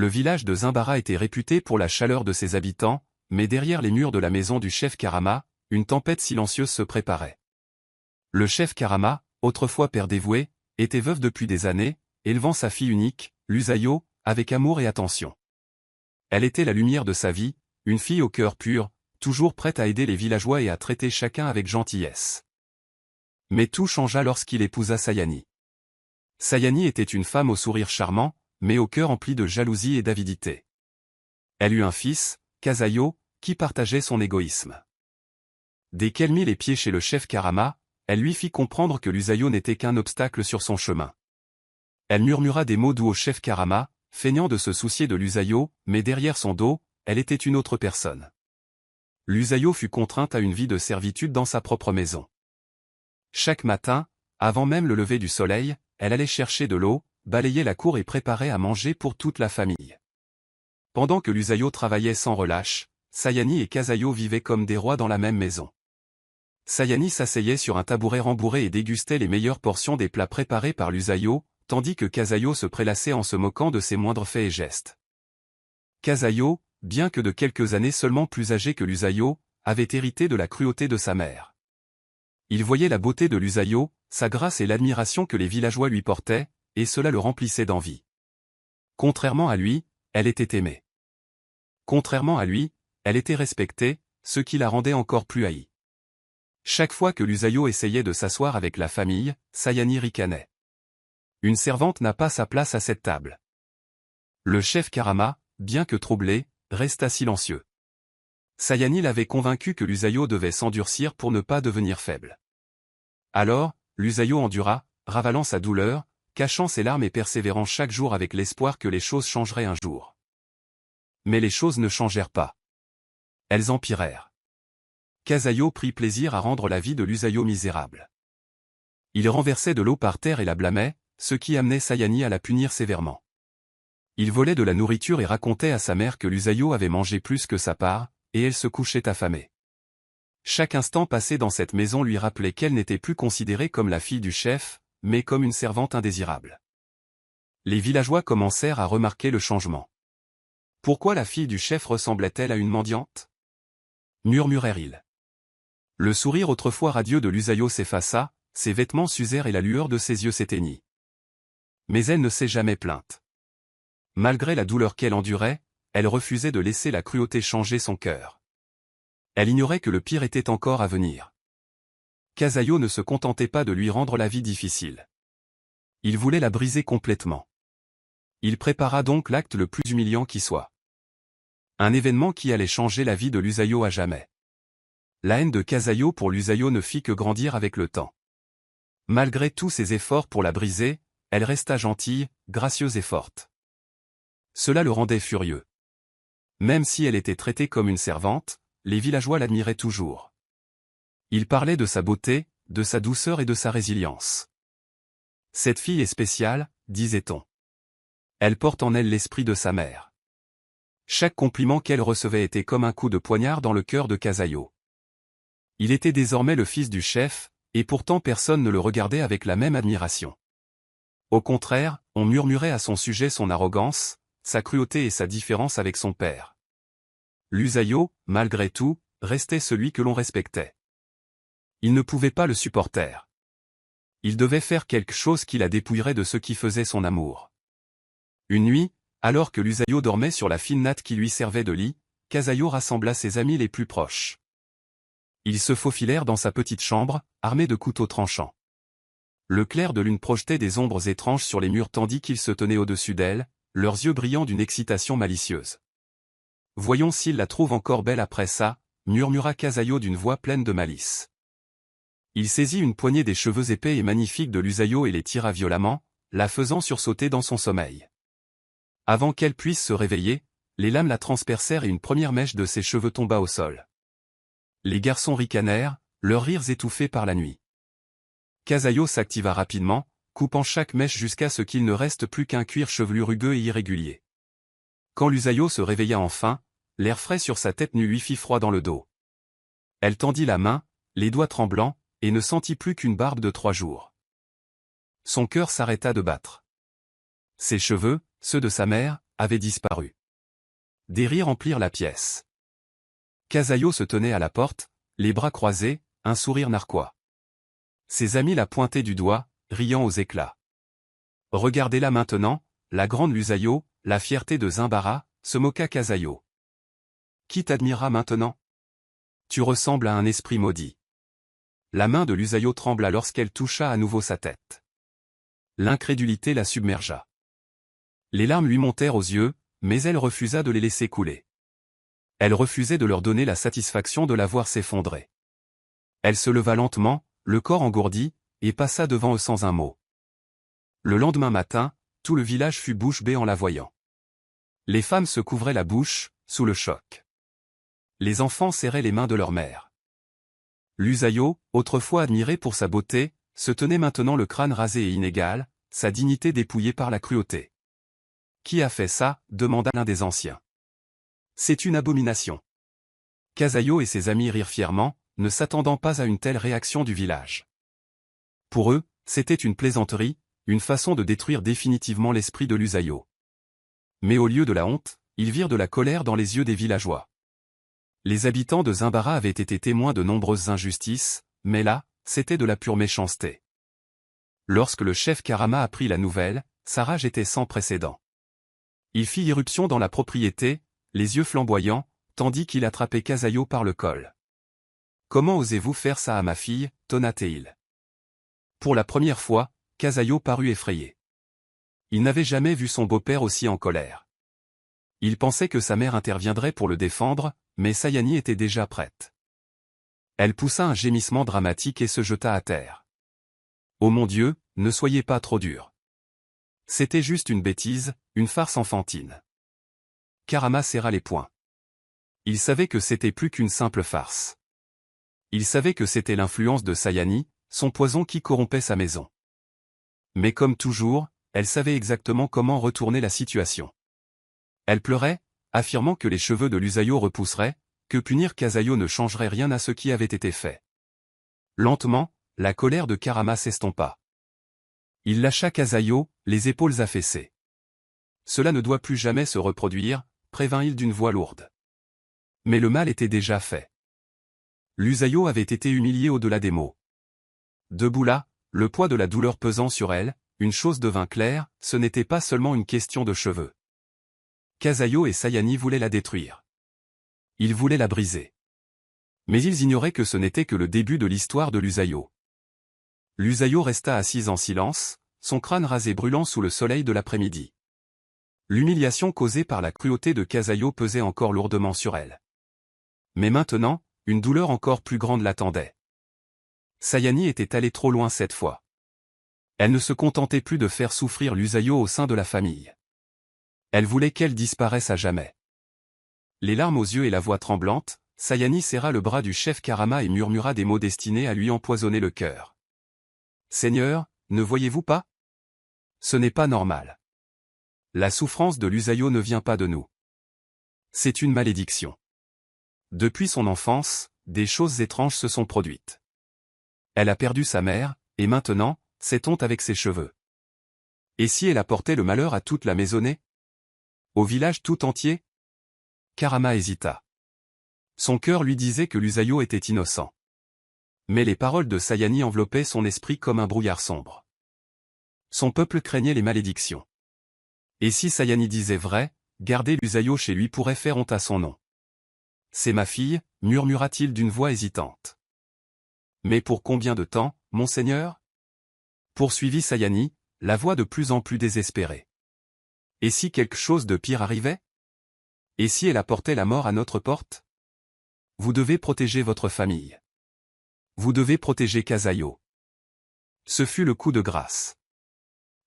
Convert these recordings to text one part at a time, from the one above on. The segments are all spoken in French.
Le village de Zimbara était réputé pour la chaleur de ses habitants, mais derrière les murs de la maison du chef Karama, une tempête silencieuse se préparait. Le chef Karama, autrefois père dévoué, était veuf depuis des années, élevant sa fille unique, Lusayo, avec amour et attention. Elle était la lumière de sa vie, une fille au cœur pur, toujours prête à aider les villageois et à traiter chacun avec gentillesse. Mais tout changea lorsqu'il épousa Sayani. Sayani était une femme au sourire charmant, mais au cœur empli de jalousie et d'avidité. Elle eut un fils, Kazayo, qui partageait son égoïsme. Dès qu'elle mit les pieds chez le chef Karama, elle lui fit comprendre que Lusayo n'était qu'un obstacle sur son chemin. Elle murmura des mots doux au chef Karama, feignant de se soucier de Lusayo, mais derrière son dos, elle était une autre personne. Lusayo fut contrainte à une vie de servitude dans sa propre maison. Chaque matin, avant même le lever du soleil, elle allait chercher de l'eau, balayer la cour et préparer à manger pour toute la famille. Pendant que Lusayo travaillait sans relâche, Sayani et Kazayo vivaient comme des rois dans la même maison. Sayani s'asseyait sur un tabouret rembourré et dégustait les meilleures portions des plats préparés par Lusayo, tandis que Kazayo se prélassait en se moquant de ses moindres faits et gestes. Kazayo, bien que de quelques années seulement plus âgé que Lusayo, avait hérité de la cruauté de sa mère. Il voyait la beauté de Lusayo, sa grâce et l'admiration que les villageois lui portaient, et cela le remplissait d'envie. Contrairement à lui, elle était aimée. Contrairement à lui, elle était respectée, ce qui la rendait encore plus haïe. Chaque fois que Lusayo essayait de s'asseoir avec la famille, Sayani ricanait. Une servante n'a pas sa place à cette table. Le chef Karama, bien que troublé, resta silencieux. Sayani l'avait convaincu que Lusayo devait s'endurcir pour ne pas devenir faible. Alors, Lusayo endura, ravalant sa douleur, cachant ses larmes et persévérant chaque jour avec l'espoir que les choses changeraient un jour. Mais les choses ne changèrent pas. Elles empirèrent. Kazayo prit plaisir à rendre la vie de Lusayo misérable. Il renversait de l'eau par terre et la blâmait, ce qui amenait Sayani à la punir sévèrement. Il volait de la nourriture et racontait à sa mère que Lusayo avait mangé plus que sa part, et elle se couchait affamée. Chaque instant passé dans cette maison lui rappelait qu'elle n'était plus considérée comme la fille du chef, mais comme une servante indésirable. Les villageois commencèrent à remarquer le changement. Pourquoi la fille du chef ressemblait-elle à une mendiante? Murmurèrent-ils. Le sourire autrefois radieux de Lusayo s'effaça, ses vêtements s'usèrent et la lueur de ses yeux s'éteignit. Mais elle ne s'est jamais plainte. Malgré la douleur qu'elle endurait, elle refusait de laisser la cruauté changer son cœur. Elle ignorait que le pire était encore à venir. Kazayo ne se contentait pas de lui rendre la vie difficile. Il voulait la briser complètement. Il prépara donc l'acte le plus humiliant qui soit. Un événement qui allait changer la vie de Lusayo à jamais. La haine de Kazayo pour Lusayo ne fit que grandir avec le temps. Malgré tous ses efforts pour la briser, elle resta gentille, gracieuse et forte. Cela le rendait furieux. Même si elle était traitée comme une servante, les villageois l'admiraient toujours. Ils parlaient de sa beauté, de sa douceur et de sa résilience. Cette fille est spéciale, disait-on. Elle porte en elle l'esprit de sa mère. Chaque compliment qu'elle recevait était comme un coup de poignard dans le cœur de Kazayo. Il était désormais le fils du chef, et pourtant personne ne le regardait avec la même admiration. Au contraire, on murmurait à son sujet son arrogance, sa cruauté et sa différence avec son père. Lusayo, malgré tout, restait celui que l'on respectait. Il ne pouvait pas le supporter. Il devait faire quelque chose qui la dépouillerait de ce qui faisait son amour. Une nuit, alors que Lusayo dormait sur la fine natte qui lui servait de lit, Kazayo rassembla ses amis les plus proches. Ils se faufilèrent dans sa petite chambre, armés de couteaux tranchants. Le clair de lune projetait des ombres étranges sur les murs tandis qu'ils se tenaient au-dessus d'elle, leurs yeux brillant d'une excitation malicieuse. « Voyons s'il la trouve encore belle après ça », murmura Kazayo d'une voix pleine de malice. Il saisit une poignée des cheveux épais et magnifiques de Lusayo et les tira violemment, la faisant sursauter dans son sommeil. Avant qu'elle puisse se réveiller, les lames la transpercèrent et une première mèche de ses cheveux tomba au sol. Les garçons ricanèrent, leurs rires étouffés par la nuit. Kazayo s'activa rapidement, coupant chaque mèche jusqu'à ce qu'il ne reste plus qu'un cuir chevelu rugueux et irrégulier. Quand Lusayo se réveilla enfin, l'air frais sur sa tête nue lui fit froid dans le dos. Elle tendit la main, les doigts tremblants, et ne sentit plus qu'une barbe de 3 jours. Son cœur s'arrêta de battre. Ses cheveux, ceux de sa mère, avait disparu. Des rires emplirent la pièce. Casayo se tenait à la porte, les bras croisés, un sourire narquois. Ses amis la pointaient du doigt, riant aux éclats. Regardez-la maintenant, la grande Lusayo, la fierté de Zimbara, se moqua Casayo. Qui t'admirera maintenant? Tu ressembles à un esprit maudit. La main de Lusayo trembla lorsqu'elle toucha à nouveau sa tête. L'incrédulité la submergea. Les larmes lui montèrent aux yeux, mais elle refusa de les laisser couler. Elle refusait de leur donner la satisfaction de la voir s'effondrer. Elle se leva lentement, le corps engourdi, et passa devant eux sans un mot. Le lendemain matin, tout le village fut bouche bée en la voyant. Les femmes se couvraient la bouche, sous le choc. Les enfants serraient les mains de leur mère. Lusayo, autrefois admirée pour sa beauté, se tenait maintenant le crâne rasé et inégal, sa dignité dépouillée par la cruauté. « Qui a fait ça ?» demanda l'un des anciens. « C'est une abomination. » Casayo et ses amis rirent fièrement, ne s'attendant pas à une telle réaction du village. Pour eux, c'était une plaisanterie, une façon de détruire définitivement l'esprit de Lusayo. Mais au lieu de la honte, ils virent de la colère dans les yeux des villageois. Les habitants de Zimbara avaient été témoins de nombreuses injustices, mais là, c'était de la pure méchanceté. Lorsque le chef Karama apprit la nouvelle, sa rage était sans précédent. Il fit irruption dans la propriété, les yeux flamboyants, tandis qu'il attrapait Casayo par le col. « Comment osez-vous faire ça à ma fille ?» tonna-t-il. Pour la première fois, Casayo parut effrayé. Il n'avait jamais vu son beau-père aussi en colère. Il pensait que sa mère interviendrait pour le défendre, mais Sayani était déjà prête. Elle poussa un gémissement dramatique et se jeta à terre. « Oh mon Dieu, ne soyez pas trop dur. C'était juste une bêtise, une farce enfantine. » Karama serra les poings. Il savait que c'était plus qu'une simple farce. Il savait que c'était l'influence de Sayani, son poison qui corrompait sa maison. Mais comme toujours, elle savait exactement comment retourner la situation. Elle pleurait, affirmant que les cheveux de Lusayo repousseraient, que punir Casayo ne changerait rien à ce qui avait été fait. Lentement, la colère de Karama s'estompa. Il lâcha Casayo, les épaules affaissées. Cela ne doit plus jamais se reproduire, prévint-il d'une voix lourde. Mais le mal était déjà fait. Lusayo avait été humiliée au-delà des mots. Debout là, le poids de la douleur pesant sur elle, une chose devint claire, ce n'était pas seulement une question de cheveux. Casayo et Sayani voulaient la détruire. Ils voulaient la briser. Mais ils ignoraient que ce n'était que le début de l'histoire de Lusayo. Lusayo resta assise en silence, son crâne rasé brûlant sous le soleil de l'après-midi. L'humiliation causée par la cruauté de Casayo pesait encore lourdement sur elle. Mais maintenant, une douleur encore plus grande l'attendait. Sayani était allée trop loin cette fois. Elle ne se contentait plus de faire souffrir Lusayo au sein de la famille. Elle voulait qu'elle disparaisse à jamais. Les larmes aux yeux et la voix tremblante, Sayani serra le bras du chef Karama et murmura des mots destinés à lui empoisonner le cœur. « Seigneur, ne voyez-vous pas? Ce n'est pas normal. La souffrance de Lusayo ne vient pas de nous. C'est une malédiction. Depuis son enfance, des choses étranges se sont produites. Elle a perdu sa mère, et maintenant, cette honte avec ses cheveux. Et si elle apportait le malheur à toute la maisonnée? Au village tout entier? » Karama hésita. Son cœur lui disait que Lusayo était innocent. Mais les paroles de Sayani enveloppaient son esprit comme un brouillard sombre. Son peuple craignait les malédictions. Et si Sayani disait vrai, garder Lusayo chez lui pourrait faire honte à son nom. « C'est ma fille » murmura-t-il d'une voix hésitante. « Mais pour combien de temps, monseigneur » poursuivit Sayani, la voix de plus en plus désespérée. « Et si quelque chose de pire arrivait? Et si elle apportait la mort à notre porte? Vous devez protéger votre famille. Vous devez protéger Casayo. » Ce fut le coup de grâce.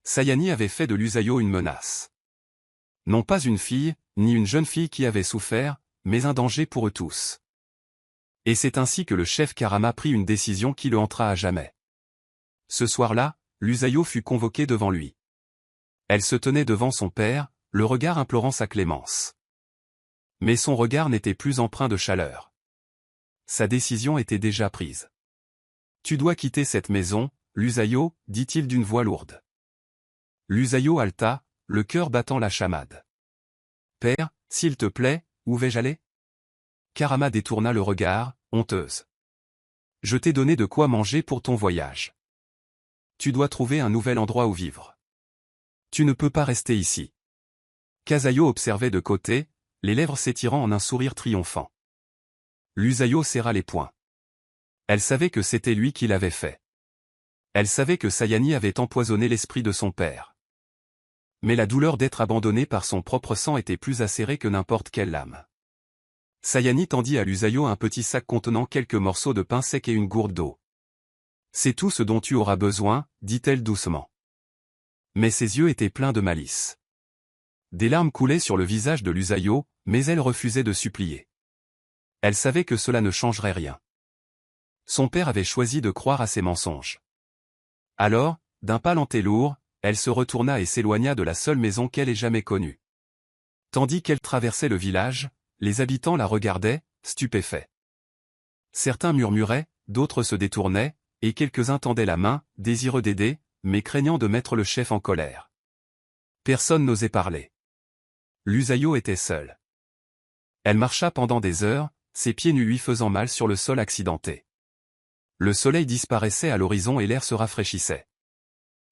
Sayani avait fait de Lusayo une menace. Non pas une fille, ni une jeune fille qui avait souffert, mais un danger pour eux tous. Et c'est ainsi que le chef Karama prit une décision qui le hantera à jamais. Ce soir-là, Lusayo fut convoquée devant lui. Elle se tenait devant son père, le regard implorant sa clémence. Mais son regard n'était plus empreint de chaleur. Sa décision était déjà prise. « Tu dois quitter cette maison, Lusayo, dit-il d'une voix lourde. Lusayo haleta, le cœur battant la chamade. Père, s'il te plaît, où vais-je aller? Karama détourna le regard, honteuse. Je t'ai donné de quoi manger pour ton voyage. Tu dois trouver un nouvel endroit où vivre. Tu ne peux pas rester ici. Kasayo observait de côté, les lèvres s'étirant en un sourire triomphant. Lusayo serra les poings. Elle savait que c'était lui qui l'avait fait. Elle savait que Sayani avait empoisonné l'esprit de son père. Mais la douleur d'être abandonnée par son propre sang était plus acérée que n'importe quelle lame. Sayani tendit à Lusayo un petit sac contenant quelques morceaux de pain sec et une gourde d'eau. C'est tout ce dont tu auras besoin, dit-elle doucement. Mais ses yeux étaient pleins de malice. Des larmes coulaient sur le visage de Lusayo, mais elle refusait de supplier. Elle savait que cela ne changerait rien. Son père avait choisi de croire à ses mensonges. Alors, d'un pas lent et lourd, elle se retourna et s'éloigna de la seule maison qu'elle ait jamais connue. Tandis qu'elle traversait le village, les habitants la regardaient, stupéfaits. Certains murmuraient, d'autres se détournaient, et quelques-uns tendaient la main, désireux d'aider, mais craignant de mettre le chef en colère. Personne n'osait parler. Lusayo était seule. Elle marcha pendant des heures, ses pieds nus lui faisant mal sur le sol accidenté. Le soleil disparaissait à l'horizon et l'air se rafraîchissait.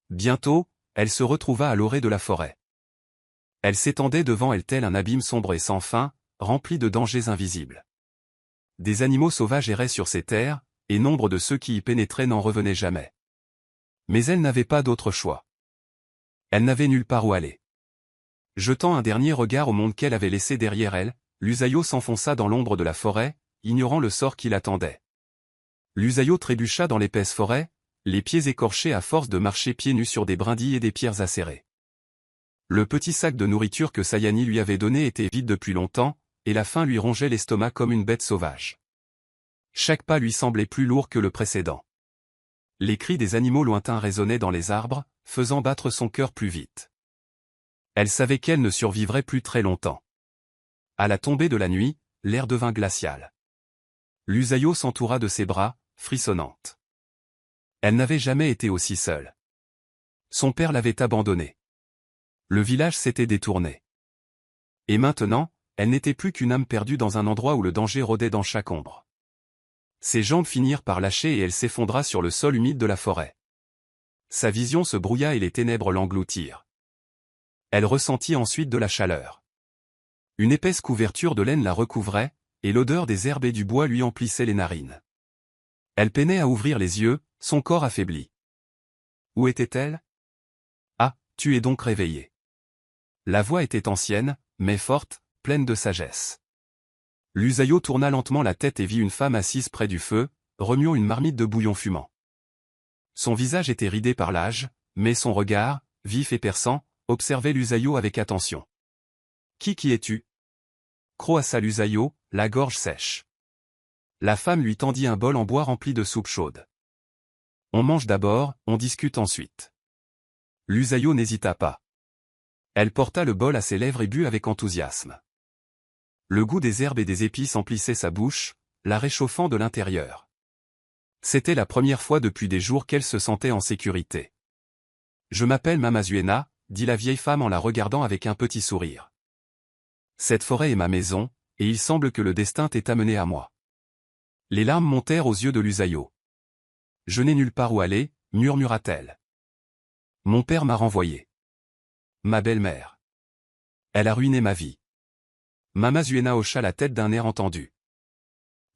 Bientôt, elle se retrouva à l'orée de la forêt. Elle s'étendait devant elle tel un abîme sombre et sans fin, rempli de dangers invisibles. Des animaux sauvages erraient sur ces terres, et nombre de ceux qui y pénétraient n'en revenaient jamais. Mais elle n'avait pas d'autre choix. Elle n'avait nulle part où aller. Jetant un dernier regard au monde qu'elle avait laissé derrière elle, Lusayo s'enfonça dans l'ombre de la forêt, ignorant le sort qui l'attendait. Lusayo trébucha dans l'épaisse forêt, les pieds écorchés à force de marcher pieds nus sur des brindilles et des pierres acérées. Le petit sac de nourriture que Sayani lui avait donné était vide depuis longtemps, et la faim lui rongeait l'estomac comme une bête sauvage. Chaque pas lui semblait plus lourd que le précédent. Les cris des animaux lointains résonnaient dans les arbres, faisant battre son cœur plus vite. Elle savait qu'elle ne survivrait plus très longtemps. À la tombée de la nuit, l'air devint glacial. Lusayo s'entoura de ses bras, frissonnante. Elle n'avait jamais été aussi seule. Son père l'avait abandonnée. Le village s'était détourné. Et maintenant, elle n'était plus qu'une âme perdue dans un endroit où le danger rôdait dans chaque ombre. Ses jambes finirent par lâcher et elle s'effondra sur le sol humide de la forêt. Sa vision se brouilla et les ténèbres l'engloutirent. Elle ressentit ensuite de la chaleur. Une épaisse couverture de laine la recouvrait, et l'odeur des herbes et du bois lui emplissait les narines. Elle peinait à ouvrir les yeux, son corps affaibli. Où était-elle? Ah, tu es donc réveillée. La voix était ancienne, mais forte, pleine de sagesse. Lusayo tourna lentement la tête et vit une femme assise près du feu, remuant une marmite de bouillon fumant. Son visage était ridé par l'âge, mais son regard, vif et perçant, observait Lusayo avec attention. Qui es-tu? Croassa Lusayo, la gorge sèche. La femme lui tendit un bol en bois rempli de soupe chaude. On mange d'abord, on discute ensuite. Lusayo n'hésita pas. Elle porta le bol à ses lèvres et but avec enthousiasme. Le goût des herbes et des épices emplissait sa bouche, la réchauffant de l'intérieur. C'était la première fois depuis des jours qu'elle se sentait en sécurité. Je m'appelle Mamazuena, dit la vieille femme en la regardant avec un petit sourire. Cette forêt est ma maison, et il semble que le destin t'ait amené à moi. Les larmes montèrent aux yeux de Lusayo. Je n'ai nulle part où aller, murmura-t-elle. Mon père m'a renvoyé. Ma belle-mère. Elle a ruiné ma vie. Mamazuena hocha la tête d'un air entendu.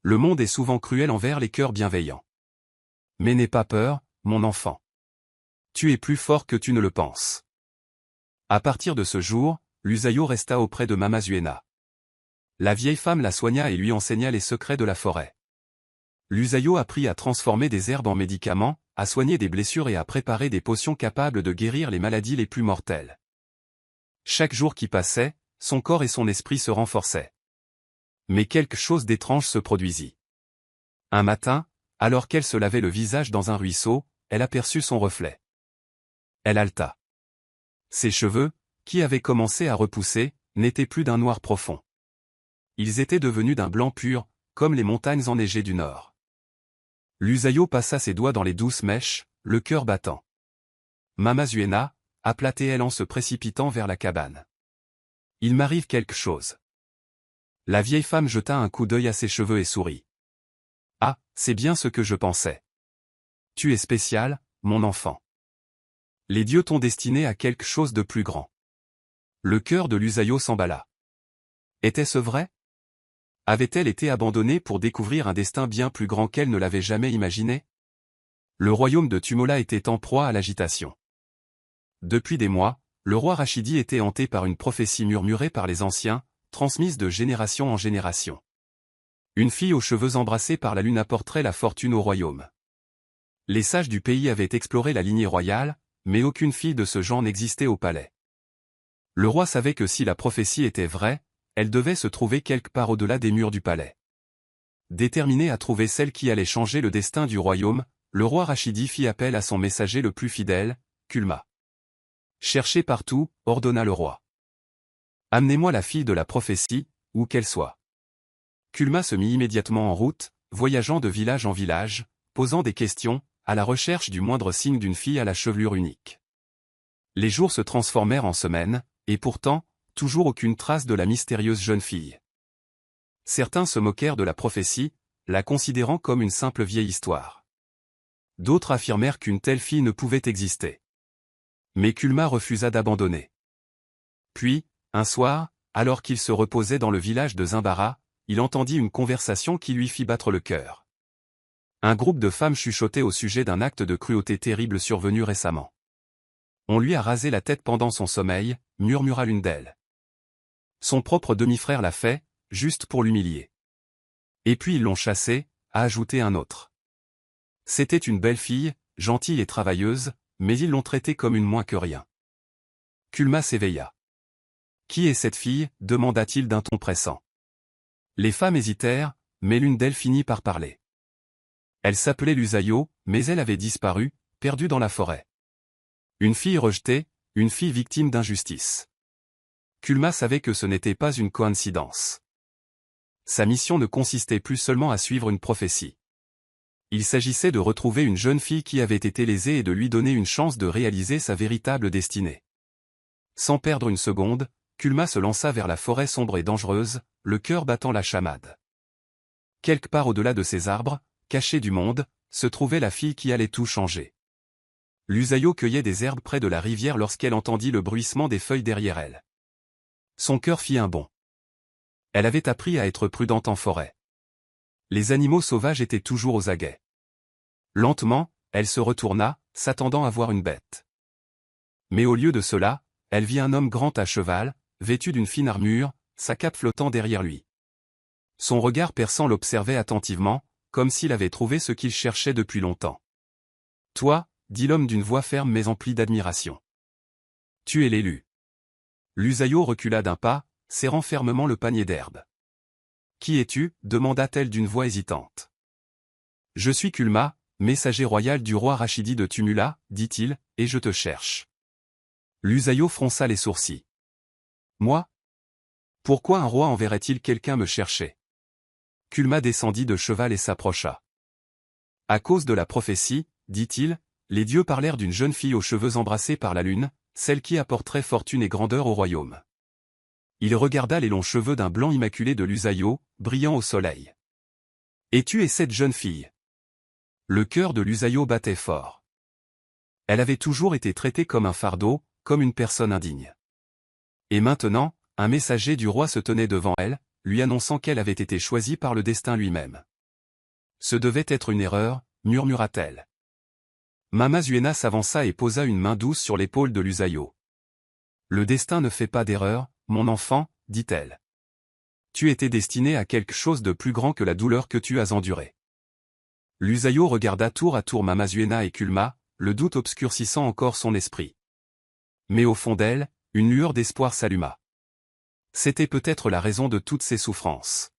Le monde est souvent cruel envers les cœurs bienveillants. Mais n'aie pas peur, mon enfant. Tu es plus fort que tu ne le penses. À partir de ce jour, Lusayo resta auprès de Mamazuena. La vieille femme la soigna et lui enseigna les secrets de la forêt. Lusayo apprit à transformer des herbes en médicaments, à soigner des blessures et à préparer des potions capables de guérir les maladies les plus mortelles. Chaque jour qui passait, son corps et son esprit se renforçaient. Mais quelque chose d'étrange se produisit. Un matin, alors qu'elle se lavait le visage dans un ruisseau, elle aperçut son reflet. Elle haleta. Ses cheveux, qui avaient commencé à repousser, n'étaient plus d'un noir profond. Ils étaient devenus d'un blanc pur, comme les montagnes enneigées du nord. Lusayo passa ses doigts dans les douces mèches, le cœur battant. Mamazuena, appela-t-elle en se précipitant vers la cabane. Il m'arrive quelque chose. La vieille femme jeta un coup d'œil à ses cheveux et sourit. Ah, c'est bien ce que je pensais. Tu es spécial, mon enfant. Les dieux t'ont destiné à quelque chose de plus grand. Le cœur de l'Usayo s'emballa. Était-ce vrai? Avait-elle été abandonnée pour découvrir un destin bien plus grand qu'elle ne l'avait jamais imaginé? Le royaume de Tumola était en proie à l'agitation. Depuis des mois, le roi Rachidi était hanté par une prophétie murmurée par les anciens, transmise de génération en génération. Une fille aux cheveux embrassés par la lune apporterait la fortune au royaume. Les sages du pays avaient exploré la lignée royale, mais aucune fille de ce genre n'existait au palais. Le roi savait que si la prophétie était vraie, elle devait se trouver quelque part au-delà des murs du palais. Déterminé à trouver celle qui allait changer le destin du royaume, le roi Rachidi fit appel à son messager le plus fidèle, Kulma. Cherchez partout, ordonna le roi. Amenez-moi la fille de la prophétie, où qu'elle soit. Kulma se mit immédiatement en route, voyageant de village en village, posant des questions, à la recherche du moindre signe d'une fille à la chevelure unique. Les jours se transformèrent en semaines, et pourtant, toujours aucune trace de la mystérieuse jeune fille. Certains se moquèrent de la prophétie, la considérant comme une simple vieille histoire. D'autres affirmèrent qu'une telle fille ne pouvait exister. Mais Kulma refusa d'abandonner. Puis, un soir, alors qu'il se reposait dans le village de Zimbara, il entendit une conversation qui lui fit battre le cœur. Un groupe de femmes chuchotait au sujet d'un acte de cruauté terrible survenu récemment. On lui a rasé la tête pendant son sommeil, murmura l'une d'elles. Son propre demi-frère l'a fait, juste pour l'humilier. Et puis ils l'ont chassé, a ajouté un autre. C'était une belle fille, gentille et travailleuse, mais ils l'ont traitée comme une moins que rien. Kulma s'éveilla. Qui est cette fille? Demanda-t-il d'un ton pressant. Les femmes hésitèrent, mais l'une d'elles finit par parler. Elle s'appelait l'Usayo, mais elle avait disparu, perdue dans la forêt. Une fille rejetée, une fille victime d'injustice. Kulma savait que ce n'était pas une coïncidence. Sa mission ne consistait plus seulement à suivre une prophétie. Il s'agissait de retrouver une jeune fille qui avait été lésée et de lui donner une chance de réaliser sa véritable destinée. Sans perdre une seconde, Kulma se lança vers la forêt sombre et dangereuse, le cœur battant la chamade. Quelque part au-delà de ces arbres, cachés du monde, se trouvait la fille qui allait tout changer. L'Usayo cueillait des herbes près de la rivière lorsqu'elle entendit le bruissement des feuilles derrière elle. Son cœur fit un bond. Elle avait appris à être prudente en forêt. Les animaux sauvages étaient toujours aux aguets. Lentement, elle se retourna, s'attendant à voir une bête. Mais au lieu de cela, elle vit un homme grand à cheval, vêtu d'une fine armure, sa cape flottant derrière lui. Son regard perçant l'observait attentivement, comme s'il avait trouvé ce qu'il cherchait depuis longtemps. « Toi » dit l'homme d'une voix ferme mais emplie d'admiration. « Tu es l'élu. » L'Usayo recula d'un pas, serrant fermement le panier d'herbes. « Qui es-tu » demanda-t-elle d'une voix hésitante. « Je suis Kulma, messager royal du roi Rachidi de Tumula, dit-il, et je te cherche. » L'Usayo fronça les sourcils. « Moi? Pourquoi un roi enverrait-il quelqu'un me chercher ?» Kulma descendit de cheval et s'approcha. « À cause de la prophétie, dit-il, les dieux parlèrent d'une jeune fille aux cheveux embrassés par la lune, celle qui apporterait fortune et grandeur au royaume. » Il regarda les longs cheveux d'un blanc immaculé de l'Usayo, brillant au soleil. « Et tu es cette jeune fille ?» Le cœur de l'Usayo battait fort. Elle avait toujours été traitée comme un fardeau, comme une personne indigne. Et maintenant, un messager du roi se tenait devant elle, lui annonçant qu'elle avait été choisie par le destin lui-même. Ce devait être une erreur, murmura-t-elle. Mama Zuena s'avança et posa une main douce sur l'épaule de l'Usayo. Le destin ne fait pas d'erreur, mon enfant, dit-elle. Tu étais destiné à quelque chose de plus grand que la douleur que tu as endurée. L'Usayo regarda tour à tour Mama Zuena et Kulma, le doute obscurcissant encore son esprit. Mais au fond d'elle, une lueur d'espoir s'alluma. C'était peut-être la raison de toutes ces souffrances.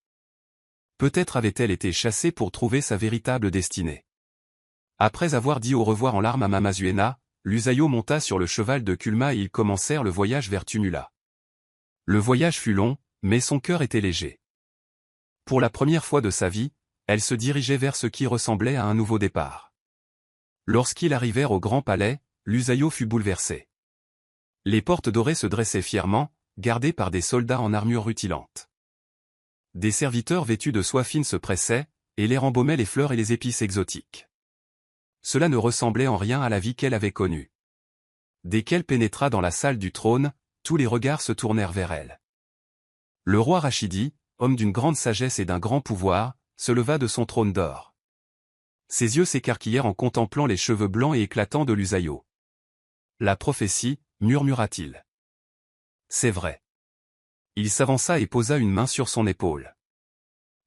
Peut-être avait-elle été chassée pour trouver sa véritable destinée. Après avoir dit au revoir en larmes à Mama Zuena, l'Usayo monta sur le cheval de Kulma et ils commencèrent le voyage vers Tumula. Le voyage fut long, mais son cœur était léger. Pour la première fois de sa vie, elle se dirigeait vers ce qui ressemblait à un nouveau départ. Lorsqu'ils arrivèrent au grand palais, l'Usayo fut bouleversé. Les portes dorées se dressaient fièrement, gardée par des soldats en armure rutilante. Des serviteurs vêtus de soie fine se pressaient, et les rembaumaient les fleurs et les épices exotiques. Cela ne ressemblait en rien à la vie qu'elle avait connue. Dès qu'elle pénétra dans la salle du trône, tous les regards se tournèrent vers elle. Le roi Rachidi, homme d'une grande sagesse et d'un grand pouvoir, se leva de son trône d'or. Ses yeux s'écarquillèrent en contemplant les cheveux blancs et éclatants de l'Usayo. La prophétie, murmura-t-il. C'est vrai. Il s'avança et posa une main sur son épaule.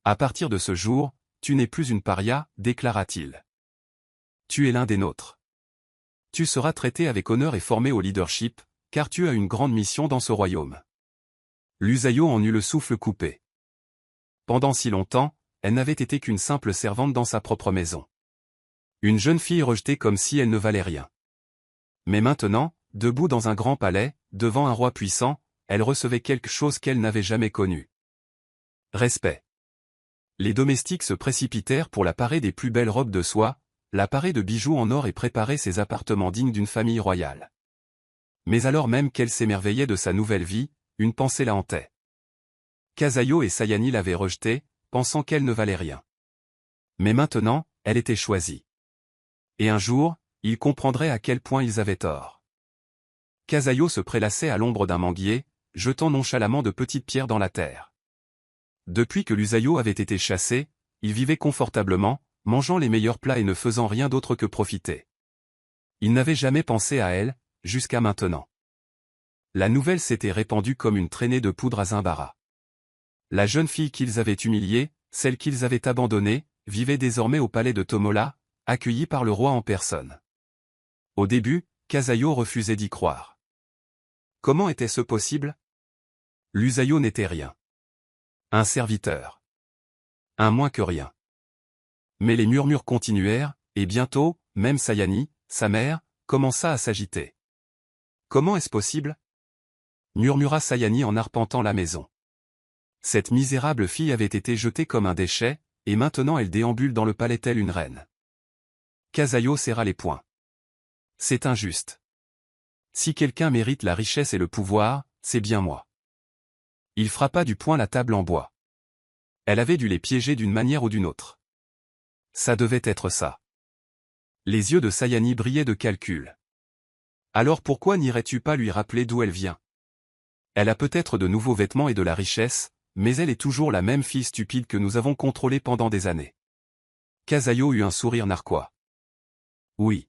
À partir de ce jour, tu n'es plus une paria, déclara-t-il. Tu es l'un des nôtres. Tu seras traité avec honneur et formé au leadership, car tu as une grande mission dans ce royaume. L'Usayo en eut le souffle coupé. Pendant si longtemps, elle n'avait été qu'une simple servante dans sa propre maison. Une jeune fille rejetée comme si elle ne valait rien. Mais maintenant, debout dans un grand palais, devant un roi puissant, elle recevait quelque chose qu'elle n'avait jamais connu. Respect. Les domestiques se précipitèrent pour la parer des plus belles robes de soie, la parer de bijoux en or et préparer ses appartements dignes d'une famille royale. Mais alors même qu'elle s'émerveillait de sa nouvelle vie, une pensée la hantait. Kasayo et Sayani l'avaient rejetée, pensant qu'elle ne valait rien. Mais maintenant, elle était choisie. Et un jour, ils comprendraient à quel point ils avaient tort. Kasayo se prélassait à l'ombre d'un manguier, jetant nonchalamment de petites pierres dans la terre. Depuis que l'Usayo avait été chassé, il vivait confortablement, mangeant les meilleurs plats et ne faisant rien d'autre que profiter. Il n'avait jamais pensé à elle, jusqu'à maintenant. La nouvelle s'était répandue comme une traînée de poudre à Zimbara. La jeune fille qu'ils avaient humiliée, celle qu'ils avaient abandonnée, vivait désormais au palais de Tomola, accueillie par le roi en personne. Au début, Kasayo refusait d'y croire. Comment était-ce possible? L'Usayo n'était rien. Un serviteur. Un moins que rien. Mais les murmures continuèrent, et bientôt, même Sayani, sa mère, commença à s'agiter. Comment est-ce possible? Murmura Sayani en arpentant la maison. Cette misérable fille avait été jetée comme un déchet, et maintenant elle déambule dans le palais telle une reine. Kasayo serra les poings. C'est injuste. Si quelqu'un mérite la richesse et le pouvoir, c'est bien moi. Il frappa du poing la table en bois. Elle avait dû les piéger d'une manière ou d'une autre. Ça devait être ça. Les yeux de Sayani brillaient de calcul. Alors pourquoi n'irais-tu pas lui rappeler d'où elle vient? Elle a peut-être de nouveaux vêtements et de la richesse, mais elle est toujours la même fille stupide que nous avons contrôlée pendant des années. Kasayo eut un sourire narquois. Oui.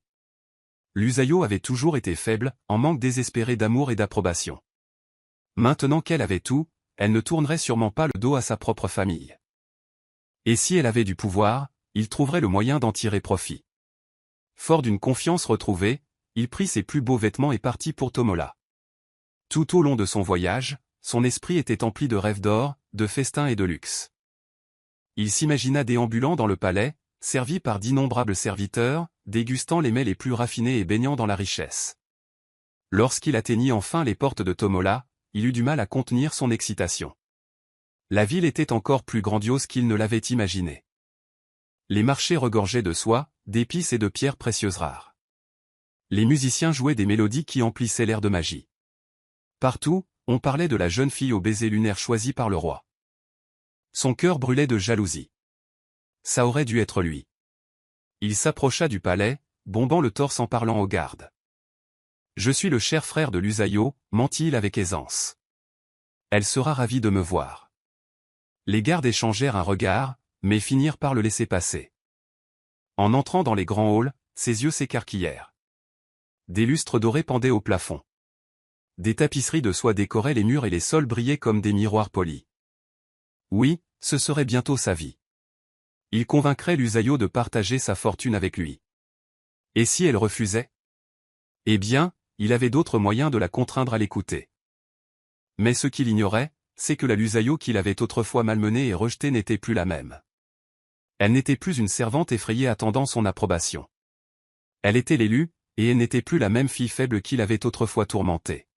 L'Usayo avait toujours été faible, en manque désespéré d'amour et d'approbation. Maintenant qu'elle avait tout, elle ne tournerait sûrement pas le dos à sa propre famille. Et si elle avait du pouvoir, il trouverait le moyen d'en tirer profit. Fort d'une confiance retrouvée, il prit ses plus beaux vêtements et partit pour Tomola. Tout au long de son voyage, son esprit était empli de rêves d'or, de festins et de luxe. Il s'imagina déambulant dans le palais, servi par d'innombrables serviteurs, dégustant les mets les plus raffinés et baignant dans la richesse. Lorsqu'il atteignit enfin les portes de Tomola, il eut du mal à contenir son excitation. La ville était encore plus grandiose qu'il ne l'avait imaginé. Les marchés regorgeaient de soie, d'épices et de pierres précieuses rares. Les musiciens jouaient des mélodies qui emplissaient l'air de magie. Partout, on parlait de la jeune fille au baiser lunaire choisie par le roi. Son cœur brûlait de jalousie. Ça aurait dû être lui. Il s'approcha du palais, bombant le torse en parlant aux gardes. Je suis le cher frère de l'Usayo, mentit-il avec aisance. Elle sera ravie de me voir. Les gardes échangèrent un regard, mais finirent par le laisser passer. En entrant dans les grands halls, ses yeux s'écarquillèrent. Des lustres dorés pendaient au plafond. Des tapisseries de soie décoraient les murs et les sols brillaient comme des miroirs polis. Oui, ce serait bientôt sa vie. Il convaincrait l'Usayo de partager sa fortune avec lui. Et si elle refusait? Eh bien, il avait d'autres moyens de la contraindre à l'écouter. Mais ce qu'il ignorait, c'est que la l'Usayo qu'il avait autrefois malmenée et rejetée n'était plus la même. Elle n'était plus une servante effrayée attendant son approbation. Elle était l'élue, et elle n'était plus la même fille faible qu'il avait autrefois tourmentée.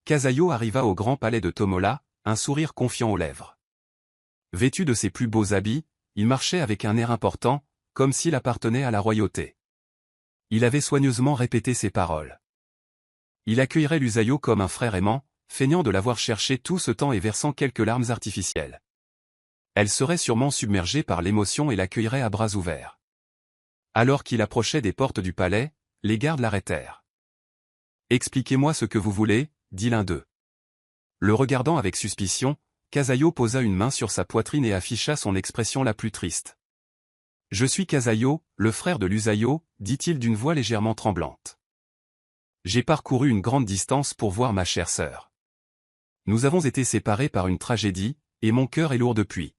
Kasayo arriva au grand palais de Tomola, un sourire confiant aux lèvres. Vêtu de ses plus beaux habits, il marchait avec un air important, comme s'il appartenait à la royauté. Il avait soigneusement répété ses paroles. Il accueillerait l'Usayo comme un frère aimant, feignant de l'avoir cherché tout ce temps et versant quelques larmes artificielles. Elle serait sûrement submergée par l'émotion et l'accueillerait à bras ouverts. Alors qu'il approchait des portes du palais, les gardes l'arrêtèrent. « Expliquez-moi ce que vous voulez, » dit l'un d'eux. Le regardant avec suspicion, Casaio posa une main sur sa poitrine et afficha son expression la plus triste. « Je suis Casaio, le frère de Lusaio, » dit-il d'une voix légèrement tremblante. « J'ai parcouru une grande distance pour voir ma chère sœur. Nous avons été séparés par une tragédie, et mon cœur est lourd depuis.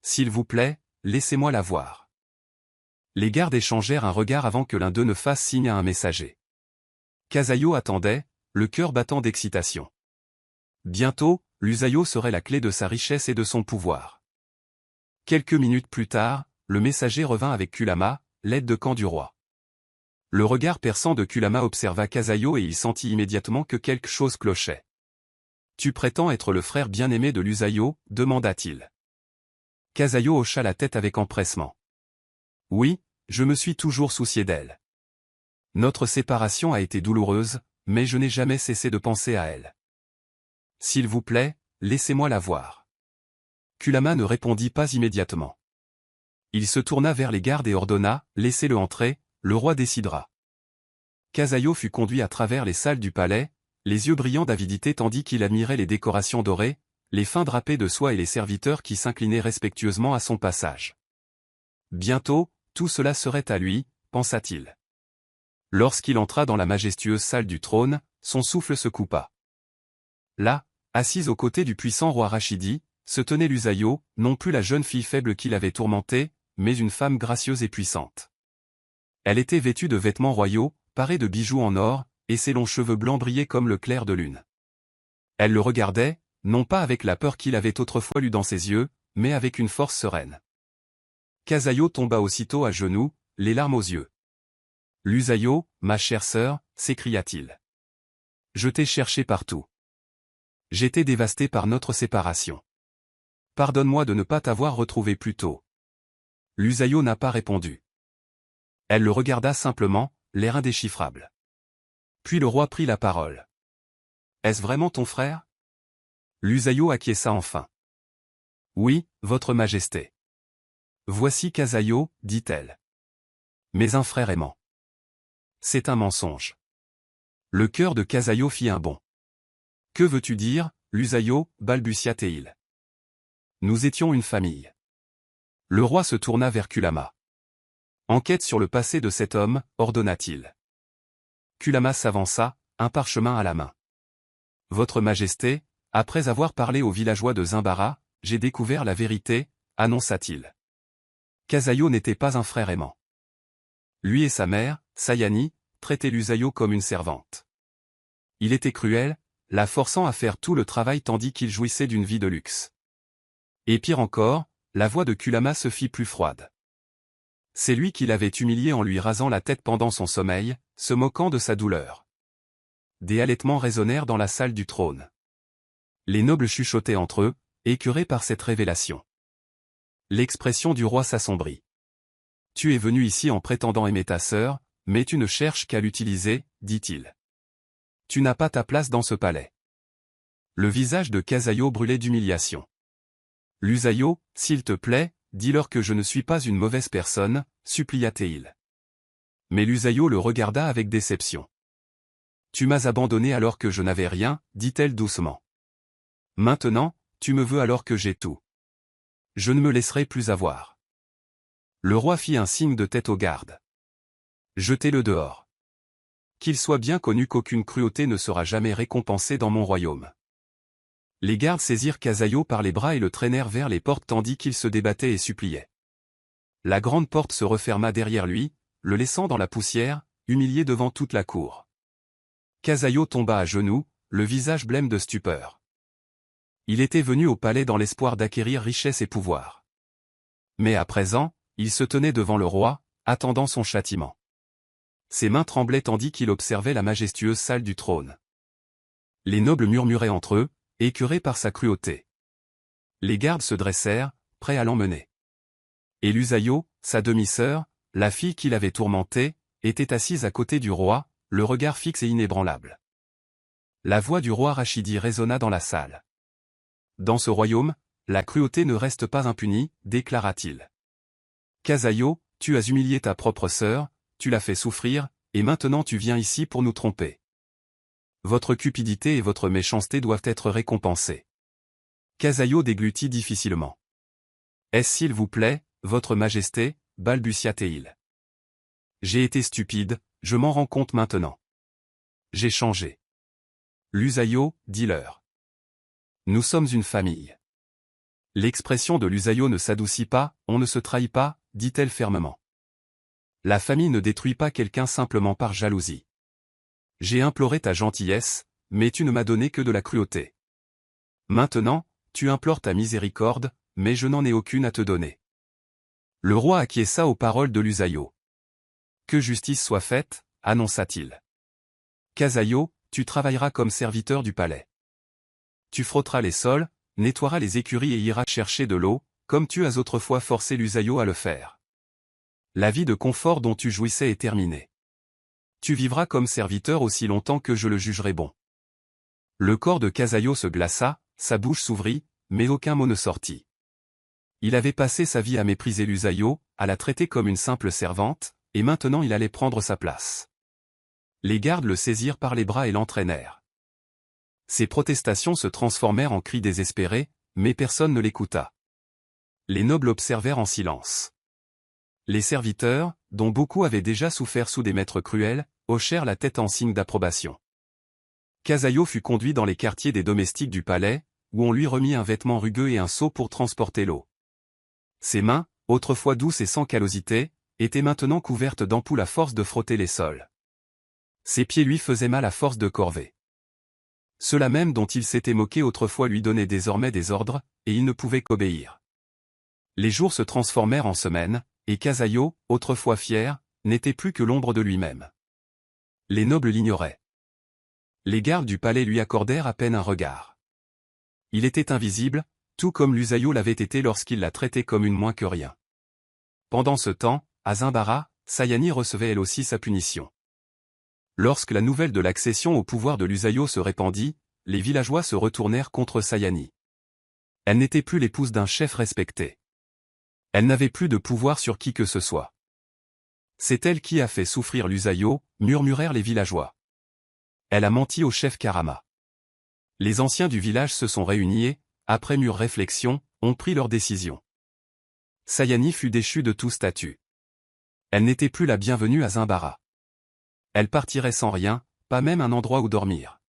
S'il vous plaît, laissez-moi la voir. » Les gardes échangèrent un regard avant que l'un d'eux ne fasse signe à un messager. Casaio attendait, le cœur battant d'excitation. Bientôt, Lusaio serait la clé de sa richesse et de son pouvoir. Quelques minutes plus tard, le messager revint avec Kurama, l'aide de camp du roi. Le regard perçant de Kurama observa Casaio et il sentit immédiatement que quelque chose clochait. « Tu prétends être le frère bien-aimé de Lusaio ?» demanda-t-il. Casaio hocha la tête avec empressement. « Oui, je me suis toujours soucié d'elle. Notre séparation a été douloureuse, mais je n'ai jamais cessé de penser à elle. S'il vous plaît, laissez-moi la voir. » Kurama ne répondit pas immédiatement. Il se tourna vers les gardes et ordonna, « Laissez-le entrer, le roi décidera. » Casaio fut conduit à travers les salles du palais, les yeux brillants d'avidité tandis qu'il admirait les décorations dorées, les fins drapés de soie et les serviteurs qui s'inclinaient respectueusement à son passage. Bientôt, tout cela serait à lui, pensa-t-il. Lorsqu'il entra dans la majestueuse salle du trône, son souffle se coupa. Là, assise aux côtés du puissant roi Rashidi, se tenait Lusaio, non plus la jeune fille faible qui l'avait tourmentée, mais une femme gracieuse et puissante. Elle était vêtue de vêtements royaux, parée de bijoux en or, et ses longs cheveux blancs brillaient comme le clair de lune. Elle le regardait, non pas avec la peur qu'il avait autrefois lue dans ses yeux, mais avec une force sereine. Casaio tomba aussitôt à genoux, les larmes aux yeux. « Lusaio, ma chère sœur, » s'écria-t-il. « Je t'ai cherché partout. J'étais dévasté par notre séparation. Pardonne-moi de ne pas t'avoir retrouvé plus tôt. » Lusaio n'a pas répondu. Elle le regarda simplement, l'air indéchiffrable. Puis le roi prit la parole. « Est-ce vraiment ton frère ?» Lusaio acquiesça enfin. « Oui, votre majesté. »« Voici Casaio, » dit-elle. « Mais un frère aimant. » C'est un mensonge. Le cœur de Casaio fit un bond. « Que veux-tu dire, Lusaio ?» balbutia-t-il. « Nous étions une famille. » Le roi se tourna vers Kurama. « Enquête sur le passé de cet homme, » ordonna-t-il. Kurama s'avança, un parchemin à la main. « Votre Majesté, après avoir parlé aux villageois de Zimbara, j'ai découvert la vérité, » annonça-t-il. Casaio n'était pas un frère aimant. Lui et sa mère, Sayani, traitaient Lusaio comme une servante. Il était cruel, la forçant à faire tout le travail tandis qu'il jouissait d'une vie de luxe. Et pire encore, la voix de Kurama se fit plus froide. C'est lui qui l'avait humilié en lui rasant la tête pendant son sommeil, se moquant de sa douleur. Des halètements résonnèrent dans la salle du trône. Les nobles chuchotaient entre eux, écœurés par cette révélation. L'expression du roi s'assombrit. « Tu es venu ici en prétendant aimer ta sœur, mais tu ne cherches qu'à l'utiliser, » dit-il. « Tu n'as pas ta place dans ce palais. » Le visage de Casaio brûlait d'humiliation. « Lusaio, s'il te plaît, dis-leur que je ne suis pas une mauvaise personne, » supplia-t-il. Mais Lusaio le regarda avec déception. « Tu m'as abandonné alors que je n'avais rien, » dit-elle doucement. « Maintenant, tu me veux alors que j'ai tout. Je ne me laisserai plus avoir. » Le roi fit un signe de tête aux gardes. « Jetez-le dehors. Qu'il soit bien connu qu'aucune cruauté ne sera jamais récompensée dans mon royaume. » Les gardes saisirent Casaio par les bras et le traînèrent vers les portes tandis qu'il se débattait et suppliait. La grande porte se referma derrière lui, le laissant dans la poussière, humilié devant toute la cour. Casaio tomba à genoux, le visage blême de stupeur. Il était venu au palais dans l'espoir d'acquérir richesse et pouvoir. Mais à présent, il se tenait devant le roi, attendant son châtiment. Ses mains tremblaient tandis qu'il observait la majestueuse salle du trône. Les nobles murmuraient entre eux, écœurés par sa cruauté. Les gardes se dressèrent, prêts à l'emmener. Et Lusaio, sa demi-sœur, la fille qui l'avait tourmentée, était assise à côté du roi, le regard fixe et inébranlable. La voix du roi Rashidi résonna dans la salle. Dans ce royaume, la cruauté ne reste pas impunie, déclara-t-il. Kazayo, tu as humilié ta propre sœur, tu l'as fait souffrir, et maintenant tu viens ici pour nous tromper. Votre cupidité et votre méchanceté doivent être récompensées. Kazayo déglutit difficilement. Est-ce s'il vous plaît, votre majesté, balbutia-t-il. J'ai été stupide, je m'en rends compte maintenant. J'ai changé. L'Usayo, dis-leur. Nous sommes une famille. L'expression de l'Usayo ne s'adoucit pas, on ne se trahit pas, dit-elle fermement. La famille ne détruit pas quelqu'un simplement par jalousie. J'ai imploré ta gentillesse, mais tu ne m'as donné que de la cruauté. Maintenant, tu implores ta miséricorde, mais je n'en ai aucune à te donner. Le roi acquiesça aux paroles de l'Usayo. Que justice soit faite, annonça-t-il. Kazayo, tu travailleras comme serviteur du palais. Tu frotteras les sols, nettoieras les écuries et iras chercher de l'eau, comme tu as autrefois forcé l'Usayo à le faire. La vie de confort dont tu jouissais est terminée. Tu vivras comme serviteur aussi longtemps que je le jugerai bon. Le corps de Kazayo se glaça, sa bouche s'ouvrit, mais aucun mot ne sortit. Il avait passé sa vie à mépriser l'Usayo, à la traiter comme une simple servante, et maintenant il allait prendre sa place. Les gardes le saisirent par les bras et l'entraînèrent. Ses protestations se transformèrent en cris désespérés, mais personne ne l'écouta. Les nobles observèrent en silence. Les serviteurs, dont beaucoup avaient déjà souffert sous des maîtres cruels, hochèrent la tête en signe d'approbation. Kazayo fut conduit dans les quartiers des domestiques du palais, où on lui remit un vêtement rugueux et un seau pour transporter l'eau. Ses mains, autrefois douces et sans callosité, étaient maintenant couvertes d'ampoules à force de frotter les sols. Ses pieds lui faisaient mal à force de corver. Ceux-là même dont il s'était moqué autrefois lui donnaient désormais des ordres, et il ne pouvait qu'obéir. Les jours se transformèrent en semaines, et Kazayo, autrefois fier, n'était plus que l'ombre de lui-même. Les nobles l'ignoraient. Les gardes du palais lui accordèrent à peine un regard. Il était invisible, tout comme l'Usayo l'avait été lorsqu'il la traitait comme une moins que rien. Pendant ce temps, à Zimbara, Sayani recevait elle aussi sa punition. Lorsque la nouvelle de l'accession au pouvoir de l'Usayo se répandit, les villageois se retournèrent contre Sayani. Elle n'était plus l'épouse d'un chef respecté. Elle n'avait plus de pouvoir sur qui que ce soit. C'est elle qui a fait souffrir l'Usayo, murmurèrent les villageois. Elle a menti au chef Karama. Les anciens du village se sont réunis et, après mûre réflexion, ont pris leur décision. Sayani fut déchue de tout statut. Elle n'était plus la bienvenue à Zimbara. Elle partirait sans rien, pas même un endroit où dormir.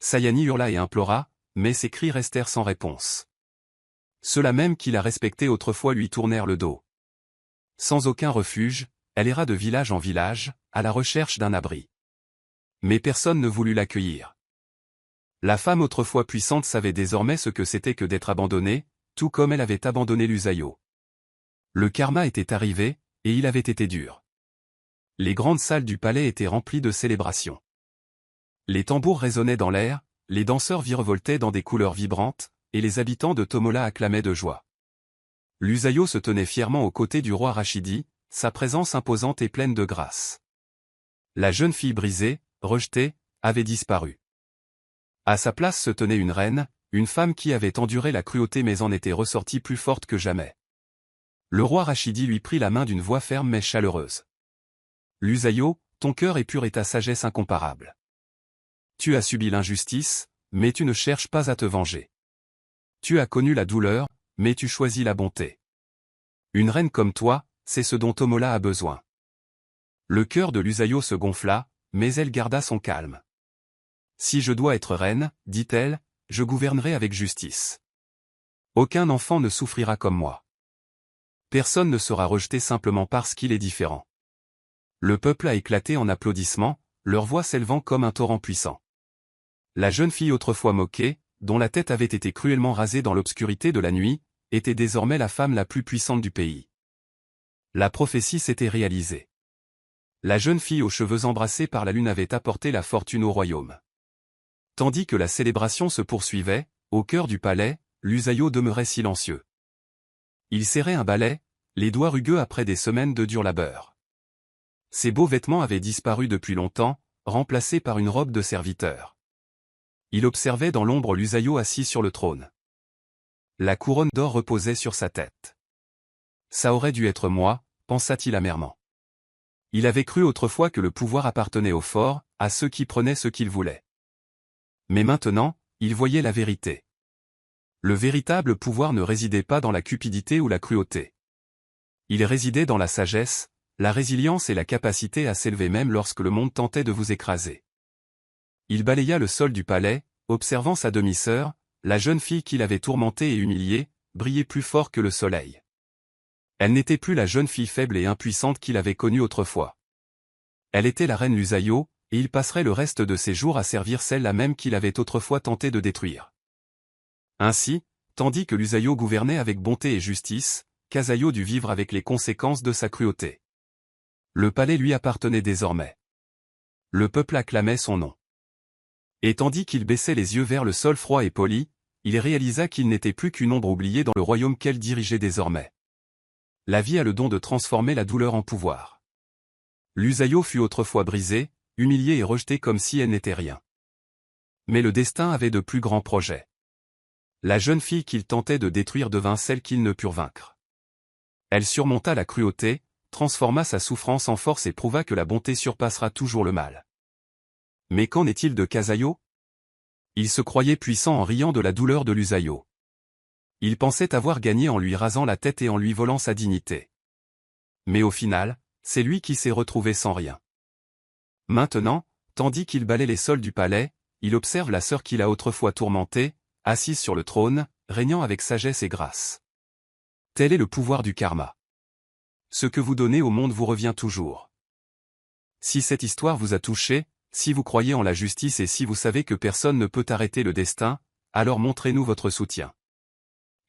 Sayani hurla et implora, mais ses cris restèrent sans réponse. Ceux-là même qui la respectaient autrefois lui tournèrent le dos. Sans aucun refuge, elle erra de village en village, à la recherche d'un abri. Mais personne ne voulut l'accueillir. La femme autrefois puissante savait désormais ce que c'était que d'être abandonnée, tout comme elle avait abandonné l'Usayo. Le karma était arrivé, et il avait été dur. Les grandes salles du palais étaient remplies de célébrations. Les tambours résonnaient dans l'air, les danseurs virevoltaient dans des couleurs vibrantes, et les habitants de Tomola acclamaient de joie. L'Usayo se tenait fièrement aux côtés du roi Rashidi, sa présence imposante et pleine de grâce. La jeune fille brisée, rejetée, avait disparu. À sa place se tenait une reine, une femme qui avait enduré la cruauté mais en était ressortie plus forte que jamais. Le roi Rashidi lui prit la main d'une voix ferme mais chaleureuse. L'Usayo, ton cœur est pur et ta sagesse incomparable. Tu as subi l'injustice, mais tu ne cherches pas à te venger. Tu as connu la douleur, mais tu choisis la bonté. Une reine comme toi, c'est ce dont Tomola a besoin. Le cœur de l'Usayo se gonfla, mais elle garda son calme. Si je dois être reine, dit-elle, je gouvernerai avec justice. Aucun enfant ne souffrira comme moi. Personne ne sera rejeté simplement parce qu'il est différent. Le peuple a éclaté en applaudissements, leur voix s'élevant comme un torrent puissant. La jeune fille autrefois moquée, dont la tête avait été cruellement rasée dans l'obscurité de la nuit, était désormais la femme la plus puissante du pays. La prophétie s'était réalisée. La jeune fille aux cheveux embrassés par la lune avait apporté la fortune au royaume. Tandis que la célébration se poursuivait, au cœur du palais, l'Usayo demeurait silencieux. Il serrait un balai, les doigts rugueux après des semaines de dur labeur. Ses beaux vêtements avaient disparu depuis longtemps, remplacés par une robe de serviteur. Il observait dans l'ombre l'Usayo assis sur le trône. La couronne d'or reposait sur sa tête. Ça aurait dû être moi, pensa-t-il amèrement. Il avait cru autrefois que le pouvoir appartenait aux forts, à ceux qui prenaient ce qu'ils voulaient. Mais maintenant, il voyait la vérité. Le véritable pouvoir ne résidait pas dans la cupidité ou la cruauté. Il résidait dans la sagesse, la résilience et la capacité à s'élever même lorsque le monde tentait de vous écraser. Il balaya le sol du palais, observant sa demi-sœur, la jeune fille qu'il avait tourmentée et humiliée, briller plus fort que le soleil. Elle n'était plus la jeune fille faible et impuissante qu'il avait connue autrefois. Elle était la reine Lusayo, et il passerait le reste de ses jours à servir celle-là même qu'il avait autrefois tenté de détruire. Ainsi, tandis que Lusayo gouvernait avec bonté et justice, Kasayo dut vivre avec les conséquences de sa cruauté. Le palais lui appartenait désormais. Le peuple acclamait son nom. Et tandis qu'il baissait les yeux vers le sol froid et poli, il réalisa qu'il n'était plus qu'une ombre oubliée dans le royaume qu'elle dirigeait désormais. La vie a le don de transformer la douleur en pouvoir. L'Usayo fut autrefois brisée, humiliée et rejetée comme si elle n'était rien. Mais le destin avait de plus grands projets. La jeune fille qu'il tentait de détruire devint celle qu'ils ne purent vaincre. Elle surmonta la cruauté, transforma sa souffrance en force et prouva que la bonté surpassera toujours le mal. Mais qu'en est-il de Kasayo? Il se croyait puissant en riant de la douleur de l'Usayo. Il pensait avoir gagné en lui rasant la tête et en lui volant sa dignité. Mais au final, c'est lui qui s'est retrouvé sans rien. Maintenant, tandis qu'il balait les sols du palais, il observe la sœur qu'il a autrefois tourmentée, assise sur le trône, régnant avec sagesse et grâce. Tel est le pouvoir du karma. Ce que vous donnez au monde vous revient toujours. Si cette histoire vous a touché, si vous croyez en la justice et si vous savez que personne ne peut arrêter le destin, alors montrez-nous votre soutien.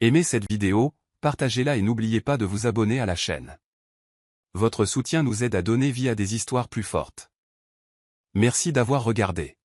Aimez cette vidéo, partagez-la et n'oubliez pas de vous abonner à la chaîne. Votre soutien nous aide à donner vie à des histoires plus fortes. Merci d'avoir regardé.